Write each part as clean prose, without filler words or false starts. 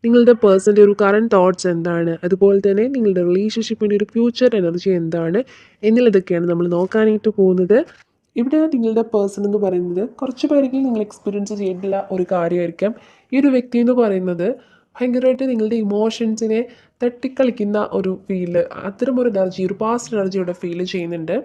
നിങ്ങളുടെ പേഴ്സൻ്റെ ഒരു കറണ്ട് തോട്ട്സ് എന്താണ്, അതുപോലെ തന്നെ നിങ്ങളുടെ റിലേഷൻഷിപ്പിൻ്റെ ഒരു ഫ്യൂച്ചർ എനർജി എന്താണ് എന്നുള്ളതൊക്കെയാണ് നമ്മൾ നോക്കാനായിട്ട് പോകുന്നത്. ഇവിടെ നിങ്ങളുടെ പേഴ്സൺ എന്ന് പറയുന്നത് കുറച്ച് പേരെങ്കിലും നിങ്ങൾ എക്സ്പീരിയൻസ് ചെയ്തിട്ടുള്ള ഒരു കാര്യമായിരിക്കാം. ഈ ഒരു വ്യക്തി എന്ന് പറയുന്നത് ഭയങ്കരമായിട്ട് നിങ്ങളുടെ ഇമോഷൻസിനെ തട്ടിക്കളിക്കുന്ന ഒരു ഫീല്, അത്തരം ഒരു എനർജി, ഒരു പാസ്റ്റ് എനർജിയുടെ ഫീല് ചെയ്യുന്നുണ്ട്.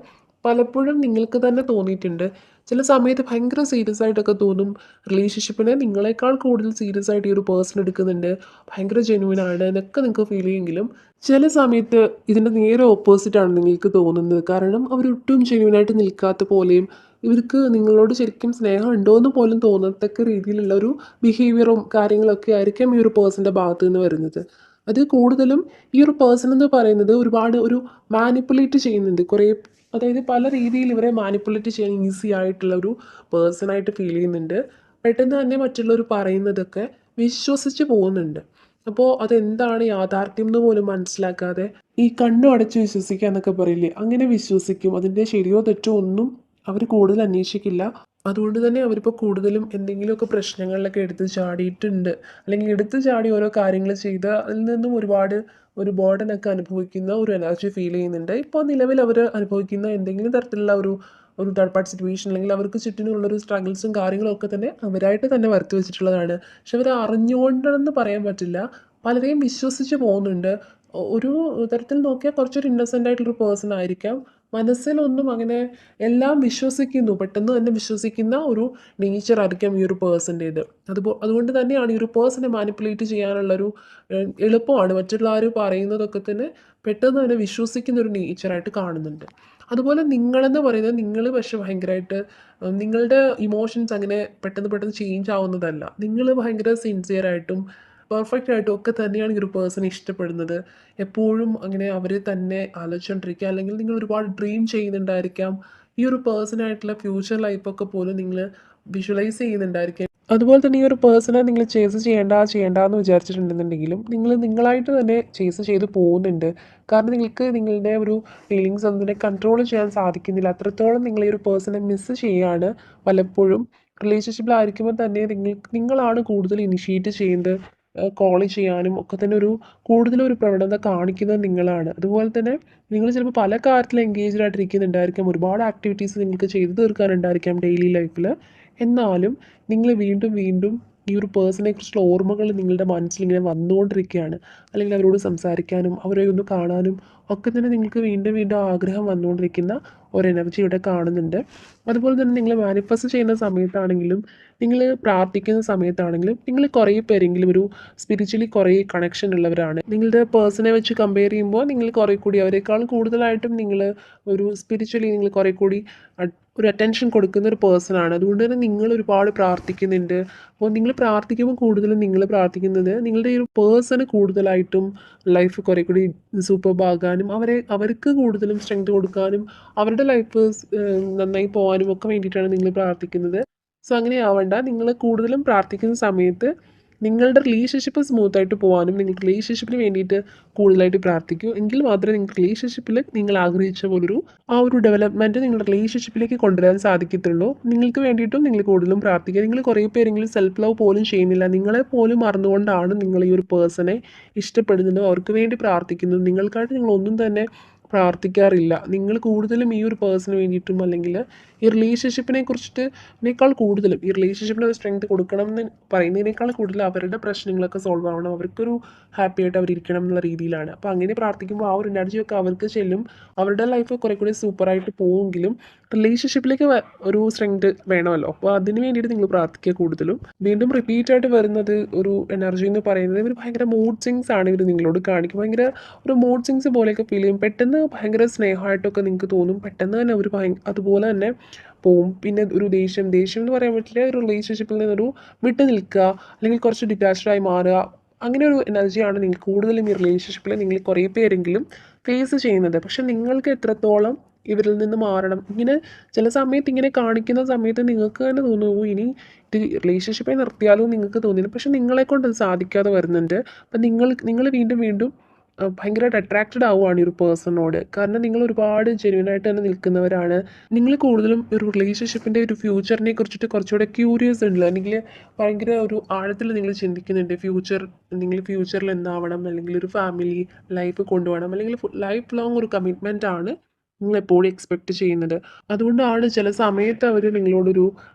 പലപ്പോഴും നിങ്ങൾക്ക് തന്നെ തോന്നിയിട്ടുണ്ട്, ചില സമയത്ത് ഭയങ്കര സീരിയസ് ആയിട്ടൊക്കെ തോന്നും. റിലേഷൻഷിപ്പിനെ നിങ്ങളെക്കാൾ കൂടുതൽ സീരിയസ് ആയിട്ട് ഈ ഒരു പേഴ്സൺ എടുക്കുന്നുണ്ട്, ഭയങ്കര ജെന്യൂൻ ആണ് എന്നൊക്കെ നിങ്ങൾക്ക് ഫീൽ ചെയ്യുമെങ്കിലും ചില സമയത്ത് ഇതിൻ്റെ നേരെ ഓപ്പോസിറ്റാണ് നിങ്ങൾക്ക് തോന്നുന്നത്. കാരണം അവരൊട്ടും ജെന്യൂനായിട്ട് നിൽക്കാത്ത പോലെയും ഇവർക്ക് നിങ്ങളോട് ശരിക്കും സ്നേഹം ഉണ്ടോ എന്ന് പോലും തോന്നത്തക്ക രീതിയിലുള്ള ഒരു ബിഹേവിയറും കാര്യങ്ങളൊക്കെ ആയിരിക്കും ഈ ഒരു പേഴ്സൻ്റെ ഭാഗത്ത് നിന്ന് വരുന്നത്. അത് കൂടുതലും ഈ ഒരു പേഴ്സൺ എന്ന് പറയുന്നത് ഒരുപാട് ഒരു മാനിപ്പുലേറ്റ് ചെയ്യുന്നുണ്ട് കുറേ, അതായത് പല രീതിയിൽ ഇവരെ മാനിപ്പുലേറ്റ് ചെയ്യാൻ ഈസി ആയിട്ടുള്ള ഒരു പേഴ്സണായിട്ട് ഫീൽ ചെയ്യുന്നുണ്ട്. പെട്ടെന്ന് തന്നെ മറ്റുള്ളവർ പറയുന്നതൊക്കെ വിശ്വസിച്ച് പോകുന്നുണ്ട്. അപ്പോൾ അതെന്താണ് യാഥാർത്ഥ്യം എന്ന് പോലും മനസ്സിലാക്കാതെ ഈ കണ്ണും അടച്ച് വിശ്വസിക്കുക എന്നൊക്കെ പറയില്ലേ, അങ്ങനെ വിശ്വസിക്കും. അതിൻ്റെ ശരിയോ തെറ്റോ ഒന്നും അവർ കൂടുതൽ അന്വേഷിക്കില്ല. അതുകൊണ്ട് തന്നെ അവരിപ്പോൾ കൂടുതലും എന്തെങ്കിലുമൊക്കെ പ്രശ്നങ്ങളിലൊക്കെ എടുത്ത് ചാടിയിട്ടുണ്ട്, അല്ലെങ്കിൽ എടുത്ത് ചാടി ഓരോ കാര്യങ്ങൾ ചെയ്ത് അതിൽ നിന്നും ഒരുപാട് ഒരു ബോർഡനൊക്കെ അനുഭവിക്കുന്ന ഒരു എനർജി ഫീൽ ചെയ്യുന്നുണ്ട്. ഇപ്പോൾ നിലവിൽ അവർ അനുഭവിക്കുന്ന എന്തെങ്കിലും തരത്തിലുള്ള ഒരു ഒരു തേർഡ് പാർട്ടി സിറ്റുവേഷൻ, അല്ലെങ്കിൽ അവർക്ക് ചുറ്റിനുള്ളൊരു സ്ട്രഗിൾസും കാര്യങ്ങളും ഒക്കെ തന്നെ അവരായിട്ട് തന്നെ വരുത്തി വെച്ചിട്ടുള്ളതാണ്. പക്ഷെ അവർ അറിഞ്ഞുകൊണ്ടെന്ന് പറയാൻ പറ്റില്ല, പലരെയും വിശ്വസിച്ച് പോകുന്നുണ്ട്. ഒരു തരത്തിൽ നോക്കിയാൽ കുറച്ചൊരു ഇന്നസെൻ്റ് ആയിട്ടുള്ളൊരു പേഴ്സൺ ആയിരിക്കാം. മനസ്സിലൊന്നും അങ്ങനെ എല്ലാം വിശ്വസിക്കുന്നു, പെട്ടെന്ന് തന്നെ വിശ്വസിക്കുന്ന ഒരു നേച്ചർ ആയിരിക്കാം ഈ ഒരു പേഴ്സൻ്റേത്. അതുകൊണ്ട് തന്നെയാണ് ഈ ഒരു പേഴ്സണെ മാനിപ്പുലേറ്റ് ചെയ്യാനുള്ളൊരു എളുപ്പമാണ്. മറ്റുള്ളവർ പറയുന്നതൊക്കെ തന്നെ പെട്ടെന്ന് തന്നെ വിശ്വസിക്കുന്ന ഒരു നേച്ചറായിട്ട് കാണുന്നുണ്ട്. അതുപോലെ നിങ്ങളെന്ന് പറയുന്നത്, നിങ്ങൾ പക്ഷെ ഭയങ്കരമായിട്ട് നിങ്ങളുടെ ഇമോഷൻസ് അങ്ങനെ പെട്ടെന്ന് പെട്ടെന്ന് ചേഞ്ച് ആവുന്നതല്ല. നിങ്ങൾ ഭയങ്കര സിൻസിയറായിട്ടും പെർഫെക്റ്റ് ആയിട്ടും ഒക്കെ തന്നെയാണ് ഈ ഒരു പേഴ്സണെ ഇഷ്ടപ്പെടുന്നത്. എപ്പോഴും അങ്ങനെ അവർ തന്നെ ആലോചിച്ചുകൊണ്ടിരിക്കുക, അല്ലെങ്കിൽ നിങ്ങൾ ഒരുപാട് ഡ്രീം ചെയ്യുന്നുണ്ടായിരിക്കാം. ഈ ഒരു പേഴ്സണായിട്ടുള്ള ഫ്യൂച്ചർ ലൈഫൊക്കെ പോലും നിങ്ങൾ വിഷ്വലൈസ് ചെയ്യുന്നുണ്ടായിരിക്കാം. അതുപോലെ തന്നെ ഈ ഒരു പേഴ്സണെ നിങ്ങൾ ചേസ് ചെയ്യേണ്ട എന്ന് വിചാരിച്ചിട്ടുണ്ടെന്നുണ്ടെങ്കിലും നിങ്ങൾ നിങ്ങളായിട്ട് തന്നെ ചേസ് ചെയ്ത് പോകുന്നുണ്ട്. കാരണം നിങ്ങൾക്ക് നിങ്ങളുടെ ഒരു ഫീലിങ്സ് ഒന്നിനെ കൺട്രോൾ ചെയ്യാൻ സാധിക്കുന്നില്ല. അത്രത്തോളം നിങ്ങൾ ഈ ഒരു പേഴ്സണെ മിസ്സ് ചെയ്യുകയാണ്. പലപ്പോഴും റിലേഷൻഷിപ്പിലായിരിക്കുമ്പോൾ തന്നെ നിങ്ങളാണ് കൂടുതൽ ഇനിഷ്യേറ്റ് ചെയ്യുന്നത്. കോൾ ചെയ്യാനും ഒക്കെ തന്നെ ഒരു കൂടുതലൊരു പ്രവണത കാണിക്കുന്നത് നിങ്ങളാണ്. അതുപോലെ തന്നെ നിങ്ങൾ ചിലപ്പോൾ പല കാര്യത്തിലും എൻഗേജ്ഡ് ആയിട്ടിരിക്കുന്നുണ്ടായിരിക്കാം, ഒരുപാട് ആക്ടിവിറ്റീസ് നിങ്ങൾക്ക് ചെയ്തു തീർക്കാനുണ്ടായിരിക്കാം ഡെയിലി ലൈഫിൽ. എന്നാലും നിങ്ങൾ വീണ്ടും വീണ്ടും ഈ ഒരു പേഴ്സണെ കുറിച്ചുള്ള ഓർമ്മകൾ നിങ്ങളുടെ മനസ്സിലിങ്ങനെ വന്നുകൊണ്ടിരിക്കുകയാണ്. അല്ലെങ്കിൽ അവരോട് സംസാരിക്കാനും അവരെ ഒന്ന് കാണാനും ഒക്കെ തന്നെ നിങ്ങൾക്ക് വീണ്ടും വീണ്ടും ആഗ്രഹം വന്നുകൊണ്ടിരിക്കുന്ന ഒരു എനർജി ഇവിടെ കാണുന്നുണ്ട്. അതുപോലെ തന്നെ നിങ്ങൾ മാനിഫെസ്റ്റ് ചെയ്യുന്ന സമയത്താണെങ്കിലും നിങ്ങൾ പ്രാർത്ഥിക്കുന്ന സമയത്താണെങ്കിലും നിങ്ങൾ കുറേ പേരെങ്കിലും ഒരു സ്പിരിച്വലി കുറേ കണക്ഷൻ ഉള്ളവരാണ്. നിങ്ങളുടെ പേഴ്സണെ വെച്ച് കമ്പയർ ചെയ്യുമ്പോൾ നിങ്ങൾ കുറേ കൂടി അവരെക്കാൾ കൂടുതലായിട്ടും നിങ്ങൾ ഒരു സ്പിരിച്വലി നിങ്ങൾ കുറേ കൂടി ഒരു അറ്റൻഷൻ കൊടുക്കുന്ന ഒരു പേഴ്സൺ ആണ്. അതുകൊണ്ട് തന്നെ നിങ്ങൾ ഒരുപാട് പ്രാർത്ഥിക്കുന്നുണ്ട്. അപ്പോൾ നിങ്ങൾ പ്രാർത്ഥിക്കുമ്പോൾ കൂടുതലും നിങ്ങൾ പ്രാർത്ഥിക്കുന്നത് നിങ്ങളുടെ ഈ ഒരു പേഴ്സണ് കൂടുതലായിട്ടും ലൈഫ് കുറേ കൂടി സൂപ്പർബാകാനും അവർക്ക് കൂടുതലും സ്ട്രെങ്ത് കൊടുക്കാനും അവരുടെ ലൈഫ് നന്നായി പോകാനും ഒക്കെ വേണ്ടിയിട്ടാണ് നിങ്ങൾ പ്രാർത്ഥിക്കുന്നത്. സോ അങ്ങനെ ആവണ്ട. നിങ്ങൾ കൂടുതലും പ്രാർത്ഥിക്കുന്ന സമയത്ത് നിങ്ങളുടെ റിലേഷൻഷിപ്പ് സ്മൂത്തായിട്ട് പോകാനും നിങ്ങൾക്ക് റിലേഷൻഷിപ്പിന് വേണ്ടിയിട്ട് കൂടുതലായിട്ട് പ്രാർത്ഥിക്കൂ. എങ്കിൽ മാത്രമേ നിങ്ങൾക്ക് റിലേഷൻഷിപ്പിൽ നിങ്ങൾ ആഗ്രഹിച്ച പോലൊരു ആ ഒരു ഡെവലപ്മെൻറ്റ് നിങ്ങളുടെ റിലേഷൻഷിപ്പിലേക്ക് കൊണ്ടുവരാൻ സാധിക്കത്തുള്ളൂ. നിങ്ങൾക്ക് വേണ്ടിയിട്ടും നിങ്ങൾ കൂടുതലും പ്രാർത്ഥിക്കുക. നിങ്ങൾ കുറേ പേരെങ്കിലും സെൽഫ് ലവ് പോലും ചെയ്യുന്നില്ല, നിങ്ങളെ പോലും മറന്നുകൊണ്ടാണ് നിങ്ങൾ ഈ ഒരു പേഴ്സണെ ഇഷ്ടപ്പെടുന്നതും അവർക്ക് വേണ്ടി പ്രാർത്ഥിക്കുന്നതും. നിങ്ങൾക്കായിട്ട് നിങ്ങളൊന്നും തന്നെ പ്രാർത്ഥിക്കാറില്ല. നിങ്ങൾ കൂടുതലും ഈ ഒരു പേഴ്സണിന് വേണ്ടിയിട്ടും, അല്ലെങ്കിൽ ഈ റിലേഷൻഷിപ്പിനെ കുറിച്ചിട്ട് കൂടുതലും ഈ റിലേഷൻഷിപ്പിന് ഒരു സ്ട്രെങ്ത് കൊടുക്കണം എന്ന് പറയുന്നതിനേക്കാൾ കൂടുതൽ അവരുടെ പ്രശ്നങ്ങളൊക്കെ സോൾവ് ആവണം, അവർക്കൊരു ഹാപ്പി ആയിട്ട് അവരിക്കണം എന്നുള്ള രീതിയിലാണ്. അപ്പോൾ അങ്ങനെ പ്രാർത്ഥിക്കുമ്പോൾ ആ ഒരു എനർജിയൊക്കെ അവർക്ക് ചെല്ലും. അവരുടെ ലൈഫ് കുറേ കൂടി സൂപ്പറായിട്ട് പോവുമെങ്കിലും റിലേഷൻഷിപ്പിലേക്ക് ഒരു സ്ട്രെങ്ത് വേണമല്ലോ. അപ്പോൾ അതിന് വേണ്ടിയിട്ട് നിങ്ങൾ പ്രാർത്ഥിക്കുക കൂടുതലും. വീണ്ടും റിപ്പീറ്റ് ആയിട്ട് വരുന്നത് ഒരു എനർജി എന്ന് പറയുന്നത്, ഇവർ ഭയങ്കര മൂഡ് സ്വിങ്സ് ആണ് ഇവർ നിങ്ങളോട് കാണിക്കും. ഭയങ്കര ഒരു മൂഡ് സ്വിങ്സ് പോലെയൊക്കെ ഫീൽ ചെയ്യും. പെട്ടെന്ന് ഭയങ്കര സ്നേഹമായിട്ടൊക്കെ നിങ്ങൾക്ക് തോന്നും, പെട്ടെന്ന് തന്നെ അവർ അതുപോലെ തന്നെ പോവും. പിന്നെ ഒരു ദേഷ്യം എന്ന് പറയാൻ പറ്റില്ല, ഒരു റിലേഷൻഷിപ്പിൽ നിന്നൊരു വിട്ട് നിൽക്കുക, അല്ലെങ്കിൽ കുറച്ച് ഡിറ്റാച്ച്ഡായി മാറുക, അങ്ങനെ ഒരു എനർജിയാണ് നിങ്ങൾ കൂടുതലും ഈ റിലേഷൻഷിപ്പിൽ നിങ്ങൾ കുറേ പേരെങ്കിലും ഫേസ് ചെയ്യുന്നത്. പക്ഷെ നിങ്ങൾക്ക് എത്രത്തോളം ഇവരിൽ നിന്ന് മാറണം, ഇങ്ങനെ ചില സമയത്ത് ഇങ്ങനെ കാണിക്കുന്ന സമയത്ത് നിങ്ങൾക്ക് തന്നെ തോന്നുന്നു ഇനി ഇത് റിലേഷൻഷിപ്പെ നിർത്തിയാലോ നിങ്ങൾക്ക് തോന്നിയിരുന്നു. പക്ഷെ നിങ്ങളെക്കൊണ്ട് അത് സാധിക്കാതെ വരുന്നുണ്ട്. അപ്പം നിങ്ങൾ വീണ്ടും വീണ്ടും ഭയങ്കരമായിട്ട് അട്രാക്റ്റഡ് ആവുകയാണ് ഈ ഒരു പേഴ്സണോട്. കാരണം നിങ്ങൾ ഒരുപാട് ജെന്യുയിനായിട്ട് തന്നെ നിൽക്കുന്നവരാണ്. നിങ്ങൾ കൂടുതലും ഒരു റിലേഷൻഷിപ്പിൻ്റെ ഒരു ഫ്യൂച്ചറിനെ കുറിച്ചിട്ട് കുറച്ചുകൂടെ ക്യൂരിയസ് ഉണ്ടല്ലോ, അല്ലെങ്കിൽ ഭയങ്കര ഒരു ആഴത്തിൽ നിങ്ങൾ ചിന്തിക്കുന്നുണ്ട്. നിങ്ങൾ ഫ്യൂച്ചറിൽ എന്താവണം, അല്ലെങ്കിൽ ഒരു ഫാമിലി ലൈഫ് കൊണ്ടുപോകണം, അല്ലെങ്കിൽ ലൈഫ് ലോങ് ഒരു കമ്മിറ്റ്മെൻ്റ് ആണ് നിങ്ങളെപ്പോഴും എക്സ്പെക്റ്റ് ചെയ്യുന്നത്. അതുകൊണ്ടാണ് ചില സമയത്ത് അവർ നിങ്ങളോടൊരു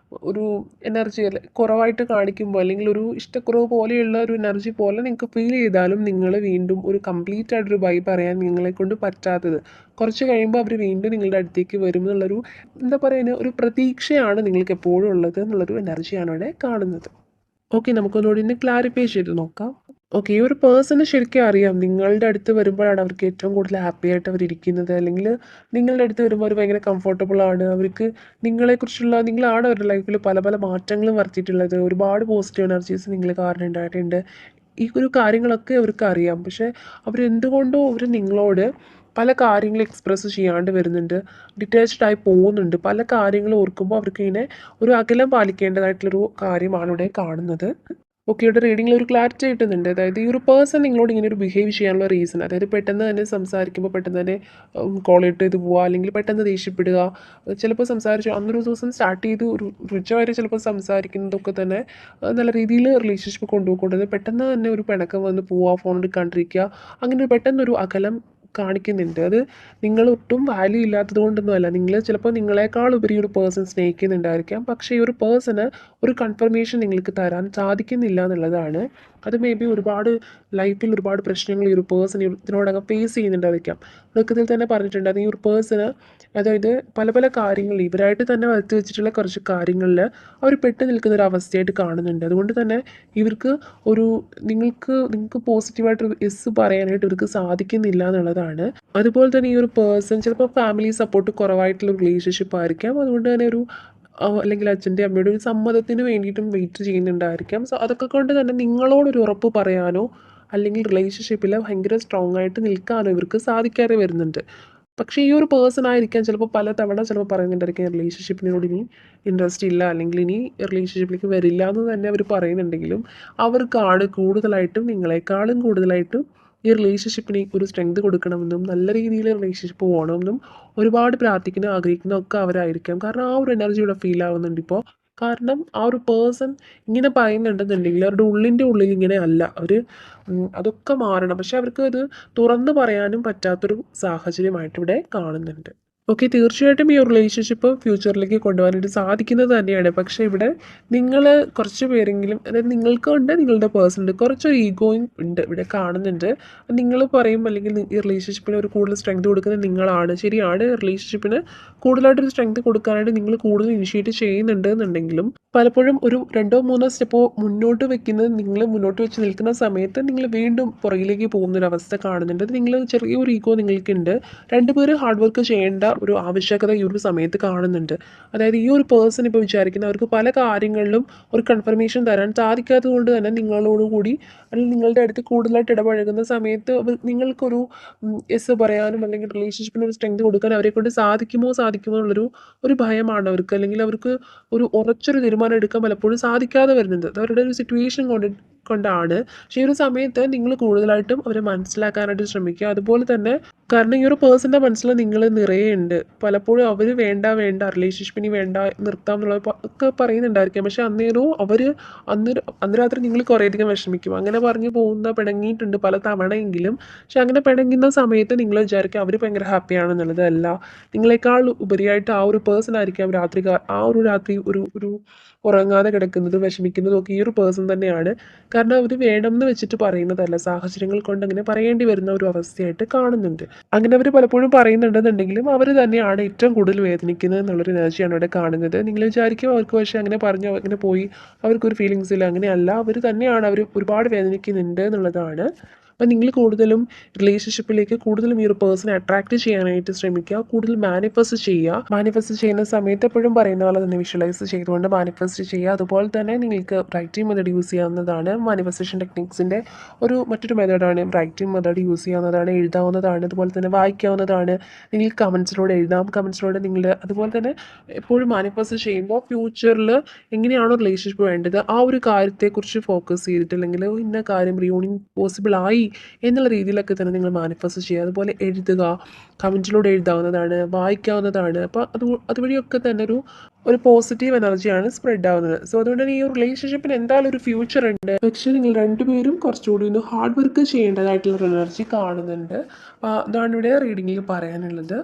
ഒരു എനർജി കുറവായിട്ട് കാണിക്കുമ്പോൾ, അല്ലെങ്കിൽ ഒരു ഇഷ്ടക്കുറവ് പോലെയുള്ള ഒരു എനർജി പോലെ നിങ്ങൾക്ക് ഫീൽ ചെയ്താലും നിങ്ങൾ വീണ്ടും ഒരു കംപ്ലീറ്റ് ആയിട്ടൊരു ബൈ പറയാൻ നിങ്ങളെക്കൊണ്ട് പറ്റാത്തത്, കുറച്ച് കഴിയുമ്പോൾ അവർ വീണ്ടും നിങ്ങളുടെ അടുത്തേക്ക് വരും എന്നുള്ളൊരു എന്താ പറയുക, ഒരു പ്രതീക്ഷയാണ് നിങ്ങൾക്ക് എപ്പോഴും ഉള്ളത് എന്നുള്ളൊരു എനർജിയാണ് ഇവിടെ കാണുന്നത്. ഓക്കെ, നമുക്കൊന്നുകൂടി ഒന്ന് ക്ലാരിഫൈ ചെയ്ത് നോക്കാം. ഓക്കെ, ഈ ഒരു പേഴ്സണ് ശരിക്കും അറിയാം നിങ്ങളുടെ അടുത്ത് വരുമ്പോഴാണ് അവർക്ക് ഏറ്റവും കൂടുതൽ ഹാപ്പി ആയിട്ട് അവരിയ്ക്കുന്നത്, അല്ലെങ്കിൽ നിങ്ങളുടെ അടുത്ത് വരുമ്പോൾ അവർ ഭയങ്കര കംഫർട്ടബിൾ ആണ്. അവർക്ക് നിങ്ങളാണ് അവരുടെ ലൈഫിൽ പല പല മാറ്റങ്ങളും വരുത്തിയിട്ടുള്ളത്. ഒരുപാട് പോസിറ്റീവ് എനർജീസ് നിങ്ങൾ കാരണം ഉണ്ടായിട്ടുണ്ട്. ഈ ഒരു കാര്യങ്ങളൊക്കെ അവർക്ക് അറിയാം. പക്ഷേ അവരെന്തുകൊണ്ടോ അവർ നിങ്ങളോട് പല കാര്യങ്ങളും എക്സ്പ്രസ് ചെയ്യാണ്ട് വരുന്നുണ്ട്, ഡിറ്റാച്ച്ഡ് ആയി പോകുന്നുണ്ട്. പല കാര്യങ്ങളും ഓർക്കുമ്പോൾ അവർക്കിങ്ങനെ ഒരു അകലം പാലിക്കേണ്ടതായിട്ടുള്ളൊരു കാര്യമാണ് ഇവിടെ കാണുന്നത്. ഓക്കെ, ഇവിടെ റീഡിങ്ങിൽ ഒരു ക്ലാരിറ്റി കിട്ടുന്നുണ്ട്. അതായത് ഈ ഒരു പേഴ്സൺ നിങ്ങളോട് ഇങ്ങനെ ഒരു ബിഹേവ് ചെയ്യാനുള്ള റീസൺ, അതായത് പെട്ടെന്ന് തന്നെ സംസാരിക്കുമ്പോൾ പെട്ടെന്ന് തന്നെ കോൾ ഇട്ട് ഇത് പോവുക, അല്ലെങ്കിൽ പെട്ടെന്ന് ദേഷ്യപ്പെടുക. ചിലപ്പോൾ സംസാരിച്ചു അന്നൊരു ദിവസം സ്റ്റാർട്ട് ചെയ്ത് ഒരു ഉച്ച വരെ ചിലപ്പോൾ സംസാരിക്കുന്നതൊക്കെ തന്നെ നല്ല രീതിയിൽ റിലേഷൻഷിപ്പ് കൊണ്ടുപോയിക്കൊണ്ടത് പെട്ടെന്ന് തന്നെ ഒരു പിണക്കം വന്ന് പോവുക, ഫോൺ എടുക്കാണ്ടിരിക്കുക, അങ്ങനെ പെട്ടെന്നൊരു അകലം കാണിക്കുന്നുണ്ട്. അത് നിങ്ങൾ ഒട്ടും വാല്യൂ ഇല്ലാത്തത് കൊണ്ടൊന്നുമല്ല. നിങ്ങൾ ചിലപ്പോൾ നിങ്ങളെക്കാൾ ഉപരി ഒരു പേഴ്സൺ സ്നേഹിക്കുന്നുണ്ടായിരിക്കാം. പക്ഷേ ഈ ഒരു പേഴ്സണ് ഒരു കൺഫർമേഷൻ നിങ്ങൾക്ക് തരാൻ സാധിക്കുന്നില്ല എന്നുള്ളതാണ്. അത് മേ ബി ഒരുപാട് ലൈഫിൽ ഒരുപാട് പ്രശ്നങ്ങൾ ഈ ഒരു പേഴ്സൺ ഇതിനോടകം ഫേസ് ചെയ്യുന്നുണ്ടായിരിക്കാം. തുടക്കത്തിൽ തന്നെ പറഞ്ഞിട്ടുണ്ട്, ഈ ഒരു പേഴ്സണ് അതായത് പല പല കാര്യങ്ങളിൽ ഇവരായിട്ട് തന്നെ വരുത്തി വെച്ചിട്ടുള്ള കുറച്ച് കാര്യങ്ങളിൽ അവർ പെട്ട് നിൽക്കുന്ന ഒരു അവസ്ഥയായിട്ട് കാണുന്നുണ്ട്. അതുകൊണ്ട് തന്നെ ഇവർക്ക് ഒരു നിങ്ങൾക്ക് പോസിറ്റീവായിട്ടൊരു യെസ് പറയാനായിട്ട് ഇവർക്ക് സാധിക്കുന്നില്ല എന്നുള്ളതാണ്. അതുപോലെ തന്നെ ഈ ഒരു പേഴ്സൺ ചിലപ്പോൾ ഫാമിലി സപ്പോർട്ട് കുറവായിട്ടുള്ള റിലേഷൻഷിപ്പ് ആയിരിക്കാം. അതുകൊണ്ട് തന്നെ അല്ലെങ്കിൽ അച്ഛൻ്റെ അമ്മയുടെ ഒരു സമ്മതത്തിന് വേണ്ടിയിട്ടും വെയിറ്റ് ചെയ്യുന്നുണ്ടായിരിക്കാം. സോ അതൊക്കെ കൊണ്ട് തന്നെ നിങ്ങളോടൊരു ഉറപ്പ് പറയാനോ അല്ലെങ്കിൽ റിലേഷൻഷിപ്പിൽ ഭയങ്കര സ്ട്രോങ് ആയിട്ട് നിൽക്കാനോ ഇവർക്ക് സാധിക്കാതെ വരുന്നുണ്ട്. പക്ഷേ ഈ ഒരു പേഴ്സൺ ആയിരിക്കാം ചിലപ്പോൾ പലതവണ ചിലപ്പോൾ പറയുന്നുണ്ടായിരിക്കും റിലേഷൻഷിപ്പിനോട് ഇനി ഇൻട്രസ്റ്റ് ഇല്ല, അല്ലെങ്കിൽ ഇനി റിലേഷൻഷിപ്പിലേക്ക് വരില്ല എന്ന് തന്നെ അവർ പറയുന്നുണ്ടെങ്കിലും അവർക്കാണ് കൂടുതലായിട്ടും നിങ്ങളെക്കാളും കൂടുതലായിട്ടും ഈ റിലേഷൻഷിപ്പിന് ഒരു സ്ട്രെങ്ത് കൊടുക്കണമെന്നും നല്ല രീതിയിൽ റിലേഷൻഷിപ്പ് പോകണമെന്നും ഒരുപാട് പ്രാർത്ഥിക്കുന്ന ആഗ്രഹിക്കുന്ന ഒക്കെ അവരായിരിക്കാം. കാരണം ആ ഒരു എനർജി ഇവിടെ ഫീൽ ആവുന്നുണ്ട് ഇപ്പോൾ. കാരണം ആ ഒരു പേഴ്സൺ ഇങ്ങനെ പറയുന്നുണ്ടെന്നുണ്ടെങ്കിൽ അവരുടെ ഉള്ളിൽ ഇങ്ങനെ അല്ല അവർ, അതൊക്കെ മാറണം. പക്ഷെ അവർക്ക് അത് തുറന്നു പറയാനും പറ്റാത്തൊരു സാഹചര്യമായിട്ട് ഇവിടെ കാണുന്നുണ്ട്. ഓക്കെ, തീർച്ചയായിട്ടും ഈ ഒരു റിലേഷൻഷിപ്പ് ഫ്യൂച്ചറിലേക്ക് കൊണ്ടുപോകാനായിട്ട് സാധിക്കുന്നത് തന്നെയാണ്. പക്ഷേ ഇവിടെ നിങ്ങൾ കുറച്ച് പേരെങ്കിലും, അതായത് നിങ്ങൾക്കുണ്ട്, നിങ്ങളുടെ പേഴ്സണുണ്ട്, കുറച്ചൊരു ഈഗോയും ഉണ്ട് ഇവിടെ കാണുന്നുണ്ട്. നിങ്ങൾ പറയും, അല്ലെങ്കിൽ ഈ റിലേഷൻഷിപ്പിന് ഒരു കൂടുതൽ സ്ട്രെങ്ത് കൊടുക്കുന്നത് നിങ്ങളാണ്. ശരിയാണ്, റിലേഷൻഷിപ്പിന് കൂടുതലായിട്ടൊരു സ്ട്രെങ്ത് കൊടുക്കാനായിട്ട് നിങ്ങൾ കൂടുതൽ ഇനിഷ്യേറ്റ് ചെയ്യുന്നുണ്ട് എന്നുണ്ടെങ്കിലും പലപ്പോഴും ഒരു 2-3 സ്റ്റെപ്പോ മുന്നോട്ട് വെക്കുന്നത് നിങ്ങൾ മുന്നോട്ട് വെച്ച് നിൽക്കുന്ന സമയത്ത് നിങ്ങൾ വീണ്ടും പുറകിലേക്ക് പോകുന്നൊരവസ്ഥ കാണുന്നുണ്ട്. അത് നിങ്ങൾ ചെറിയൊരു ഈഗോ നിങ്ങൾക്കുണ്ട്. രണ്ടുപേരും ഹാർഡ് വർക്ക് ചെയ്യേണ്ട ഒരു ആവശ്യകത ഈ ഒരു സമയത്ത് കാണുന്നുണ്ട്. അതായത് ഈ ഒരു പേഴ്സൺ ഇപ്പോൾ വിചാരിക്കുന്ന അവർക്ക് പല കാര്യങ്ങളിലും ഒരു കൺഫർമേഷൻ തരാൻ സാധിക്കാത്തത് കൊണ്ട് തന്നെ നിങ്ങളോടുകൂടി അല്ലെങ്കിൽ നിങ്ങളുടെ അടുത്ത് കൂടുതലായിട്ട് ഇടപഴകുന്ന സമയത്ത് നിങ്ങൾക്കൊരു യെസ് പറയാനും അല്ലെങ്കിൽ റിലേഷൻഷിപ്പിന് ഒരു സ്ട്രെങ്ത് കൊടുക്കാൻ അവരെ കൊണ്ട് സാധിക്കുമോ എന്നുള്ളൊരു ഭയമാണ് അവർക്ക്. അല്ലെങ്കിൽ അവർക്ക് ഒരു ഉറച്ചൊരു തീരുമാനം എടുക്കാൻ പലപ്പോഴും സാധിക്കാതെ വരുന്നത് അത് അവരുടെ ഒരു സിറ്റുവേഷൻ കൊണ്ടാണ്. പക്ഷേ ഈ ഒരു സമയത്ത് നിങ്ങൾ കൂടുതലായിട്ടും അവരെ മനസ്സിലാക്കാനായിട്ട് ശ്രമിക്കുക. അതുപോലെ തന്നെ കാരണം ഈ ഒരു പേഴ്സൻ്റെ മനസ്സിൽ നിങ്ങൾ നിറയെ ഉണ്ട്. പലപ്പോഴും അവർ വേണ്ട റിലേഷൻഷിപ്പിന് വേണ്ട നിർത്താം എന്നുള്ളത് ഒക്കെ പറയുന്നുണ്ടായിരിക്കാം. പക്ഷേ അന്ന് രാത്രി നിങ്ങൾ കുറേയധികം വിഷമിക്കും. അങ്ങനെ പറഞ്ഞു പിണങ്ങിയിട്ടുണ്ട് പല തവണയെങ്കിലും. പക്ഷെ അങ്ങനെ പിണങ്ങുന്ന സമയത്ത് നിങ്ങൾ വിചാരിക്കുക അവർ ഭയങ്കര ഹാപ്പിയാണെന്നുള്ളത്. അല്ല, നിങ്ങളെക്കാൾ ഉപരിയായിട്ട് ആ ഒരു പേഴ്സൺ ആയിരിക്കാം ആ ഒരു രാത്രി ഒരു ഒരു ഉറങ്ങാതെ കിടക്കുന്നതും വിഷമിക്കുന്നതും ഒക്കെ ഈ ഒരു പേഴ്സൺ തന്നെയാണ്. കാരണം അവർ വേണമെന്ന് വെച്ചിട്ട് പറയുന്നതല്ല, സാഹചര്യങ്ങൾ കൊണ്ട് അങ്ങനെ പറയേണ്ടി വരുന്ന ഒരു അവസ്ഥയായിട്ട് കാണുന്നുണ്ട്. അങ്ങനെ അവർ പലപ്പോഴും പറയുന്നുണ്ടെന്നുണ്ടെങ്കിലും അവർ തന്നെയാണ് ഏറ്റവും കൂടുതൽ വേദനിക്കുന്നത് എന്നുള്ളൊരു എനർജിയാണ് ഇവിടെ കാണുന്നത്. നിങ്ങൾ വിചാരിക്കും അവർക്ക് പക്ഷേ അങ്ങനെ പറഞ്ഞു അങ്ങനെ പോയി അവർക്കൊരു ഫീലിങ്സ് ഇല്ല, അങ്ങനെയല്ല, അവർ തന്നെയാണ് അവർ ഒരുപാട് വേദനിക്കുന്നുണ്ട് എന്നുള്ളതാണ്. അപ്പം നിങ്ങൾ കൂടുതലും റിലേഷൻഷിപ്പിലേക്ക് കൂടുതലും ഈ ഒരു പേഴ്സണെ അട്രാക്റ്റ് ചെയ്യാനായിട്ട് ശ്രമിക്കുക. കൂടുതൽ മാനിഫെസ്റ്റ് ചെയ്യുന്ന സമയത്ത് എപ്പോഴും പറയുന്ന പോലെ തന്നെ വിഷ്വലൈസ് ചെയ്തുകൊണ്ട് മാനിഫെസ്റ്റ് ചെയ്യുക. അതുപോലെ തന്നെ നിങ്ങൾക്ക് റൈറ്റിംഗ് മെത്തേഡ് യൂസ് ചെയ്യാവുന്നതാണ്. മാനിഫെസ്റ്റേഷൻ ടെക്നിക്സിൻ്റെ മറ്റൊരു മെത്തേഡാണ് റൈറ്റിംഗ് മെത്തേഡ് യൂസ് ചെയ്യാവുന്നതാണ്, എഴുതാവുന്നതാണ്, അതുപോലെ തന്നെ വായിക്കാവുന്നതാണ്. നിങ്ങൾക്ക് കമൻസിലൂടെ എഴുതാം. കമൻസിലൂടെ അതുപോലെ തന്നെ എപ്പോഴും മാനിഫെസ്റ്റ് ചെയ്യുമ്പോൾ ഫ്യൂച്ചറിൽ എങ്ങനെയാണോ റിലേഷൻഷിപ്പ് വേണ്ടത് ആ ഒരു കാര്യത്തെക്കുറിച്ച് ഫോക്കസ് ചെയ്തിട്ട്, അല്ലെങ്കിൽ ഇന്ന കാര്യം റിയൂണിയൻ പോസിബിൾ ആയി എന്നുള്ള രീതിയിലൊക്കെ തന്നെ നിങ്ങൾ മാനിഫെസ്റ്റ് ചെയ്യുക. അതുപോലെ എഴുതുക, കമൻറ്റിലൂടെ എഴുതാവുന്നതാണ്, വായിക്കാവുന്നതാണ്. അപ്പോൾ അതുവഴിയൊക്കെ തന്നെ ഒരു പോസിറ്റീവ് എനർജിയാണ് സ്പ്രെഡ് ആവുന്നത്. സോ അതുകൊണ്ട് തന്നെ ഈ ഒരു റിലേഷൻഷിപ്പിന് എന്തായാലും ഒരു ഫ്യൂച്ചർ ഉണ്ട്. പക്ഷേ നിങ്ങൾ രണ്ടുപേരും കുറച്ചുകൂടി ഒന്ന് ഹാർഡ് വർക്ക് ചെയ്യേണ്ടതായിട്ടുള്ള ഒരു എനർജി കാണുന്നുണ്ട്. അതാണ് ഇവിടെ റീഡിങ്ങിൽ പറയാനുള്ളത്.